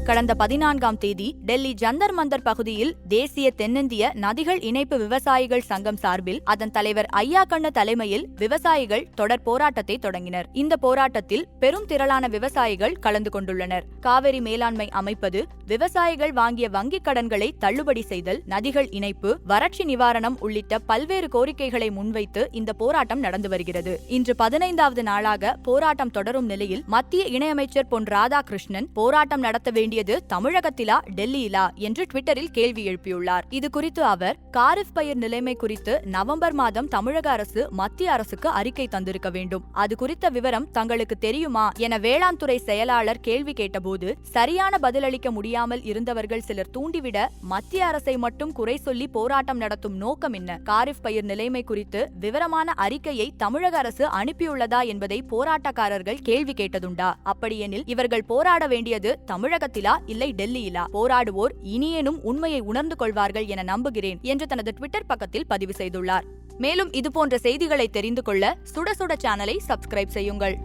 கடந்த 14ஆம் தேதி டெல்லி ஜந்தர் மந்தர் பகுதியில் தேசிய தென்னிந்திய நதிகள் இணைப்பு விவசாயிகள் சங்கம் சார்பில் அதன் தலைவர் ஐயா கண்ணு தலைமையில் விவசாயிகள் தொடர் போராட்டத்தை தொடங்கினர். இந்த போராட்டத்தில் பெரும் திரளான விவசாயிகள் கலந்து கொண்டுள்ளனர். காவிரி மேலாண்மை அமைப்பது, விவசாயிகள் வாங்கிய வங்கிக் கடன்களை தள்ளுபடி செய்தல், நதிகள் இணைப்பு, வறட்சி நிவாரணம் உள்ளிட்ட பல்வேறு கோரிக்கைகளை முன்வைத்து இந்த போராட்டம் நடந்து வருகிறது. இன்று 15வது நாளாக போராட்டம் தொடரும் நிலையில் மத்திய இணையமைச்சர் பொன் ராதாகிருஷ்ணன் போராட்டம் நடத்த வேண்டியது தமிழகத்திலா டெல்லியிலா என்று ட்விட்டரில் கேள்வி எழுப்பியுள்ளார். இது குறித்து அவர், காரிஃப் பயிர் நிலைமை குறித்து நவம்பர் மாதம் தமிழக அரசு மத்திய அரசுக்கு அறிக்கை தந்திருக்க வேண்டும். அது குறித்த விவரம் தங்களுக்கு தெரியுமா என வேளாண் துறை செயலாளர் கேள்வி கேட்டபோது, சரியான பதிலளிக்க முடியாமல் இருந்தவர்கள் சிலர் தூண்டிவிட மத்திய அரசை மட்டும் குறை சொல்லி போராட்டம் நடத்தும் நோக்கம் என்ன? காரிஃப் பயிர் நிலைமை குறித்து விவரமான அறிக்கையை தமிழக அரசு அனுப்பியுள்ளதா என்பதை போராட்டக்காரர்கள் கேள்வி கேட்டதுண்டா? அப்படியெனில் இவர்கள் போராட வேண்டியது தமிழகத்திலா இல்லை டெல்லியிலா? போராடுவோர் இனியேனும் உண்மையை உணர்ந்து கொள்வார்கள் என நம்புகிறேன் என்று தனது ட்விட்டர் பக்கத்தில் பதிவு செய்துள்ளார். மேலும் இதுபோன்ற செய்திகளை தெரிந்து கொள்ள சுட சுட சேனலை சப்ஸ்கிரைப் செய்யுங்கள்.